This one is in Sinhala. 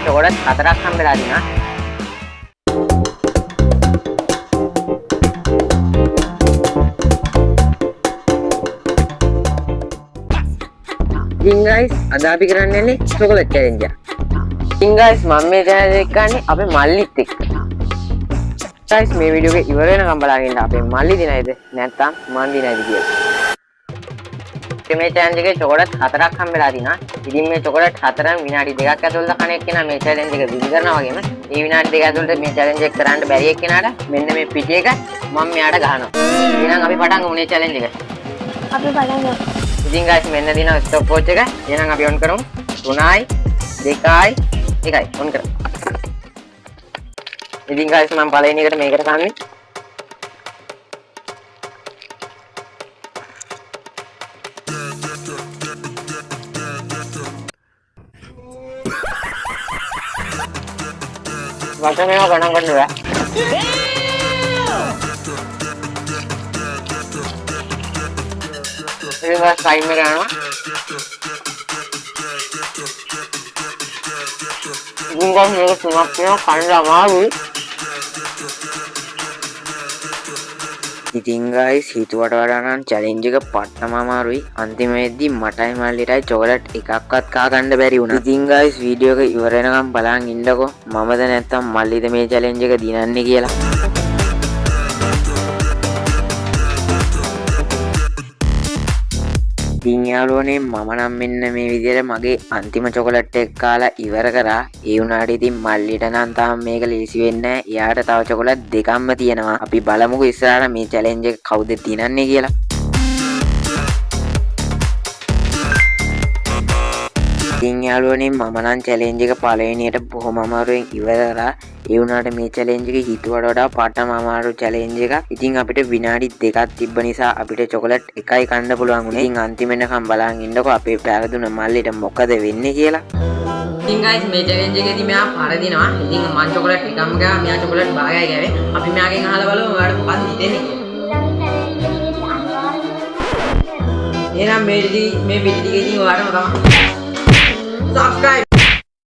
චොකලට් 4ක් හම්බෙලා දිනා. ඉතින් guys අද අපි කරන්න යන්නේ චොකලට් challenge එක. ඉතින් guys මම මේ challenge එක කරන්නේ අපේ මල්ලිත් එක්ක. guys මේ වීඩියෝ එක ඉවර වෙනකම් බලාගෙන ඉන්න අපේ මල්ලි දිනයිද නැත්නම් මන් දිනයිද කියලා. මේ challenge එකේ චොකලට් 4ක් හම්බෙලා දිනා. ඉතින් මේ චොකලට් 4න් විනාඩි 2ක් ඇතුළත කන එක්කෙනා මේ challenge එක වින් කරනවා වගේම මේ විනාඩි 2 ඇතුළත මේ challenge එක කරන්න බැරි එක්කෙනාට මෙන්න මේ පිටි එක මම මෙයාට ගහනවා. එහෙනම් අපි පටන් ගමු මේ challenge එක. අපි බලමු. ඉතින් guys මෙන්න දින stop watch එක. එහෙනම් අපි on කරමු. 3යි 2යි 1යි on කරමු. ඉතින් guys මම පළවෙනි එකට මේකට කන්නේ. වචනය ගණන් ගන්න බෑ. ඉතින් guys time එක යනවා. ඉතින් guys මේක තුනක් තියෙනවා කන්න අමාරුයි. ඉතින් guys හිතුවට වඩා නම් challenge එක පට්ටම අමාරුයි. අන්තිමේදී මටයි මල්ලිටයි චොකලට් එකක්වත් කා ගන්න බැරි වුණා. ඉතින් guys වීඩියෝ එක ඉවර වෙනකම් බලන් ඉන්නකෝ. මමද නැත්තම් මල්ලිද මේ challenge එක දිනන්නේ කියලා. ඉතින් යාළුවනේ මම නම් මෙන්න මේ විදිහට මගේ අන්තිම චොකලට් එක කාලා ඉවර කරා. ඒ වුණාට ඉතින් මල්ලිට නම් තාම මේක ලීසි වෙන්නේ නැහැ. එයාට තව චොකලට් දෙකක්ම තියෙනවා. අපි බලමුකෝ ඉස්සරහට මේ challenge එක කවුද දිනන්නේ කියලා. ඉතින් යාළුවනේ මම නම් challenge එක පළවෙනියට බොහොම අමාරුවෙන් ඉවර කරා. ඒ වුණාට මේ challenge එක හිතුවට වඩා පටම අමාරු challenge එකක්. ඉතින් අපිට විනාඩි 2ක් තිබ්බ නිසා අපිට චොකලට් එකයි කන්න පුළුවන් වුණේ. ඉතින් අන්තිම වෙනකම් බලන් ඉන්නකෝ අපේ පැරදුන මල්ලිට මොකද වෙන්නේ කියලා. ඉතින් guys මේ challenge එකේදී මෙයා පරදිනවා. ඉතින් මම චොකලට් එකක්ම ගාවා. මෙයා චොකලට් භාගයයි ගාවේ. අපි මෙයාගෙන් අහලා බලමු ඔයාලට මොකක්ද හිතෙන්නේ. එහෙනම් මේ පිටි ටිකේ ඉතින් ඔයාලටම තමයි. subscribe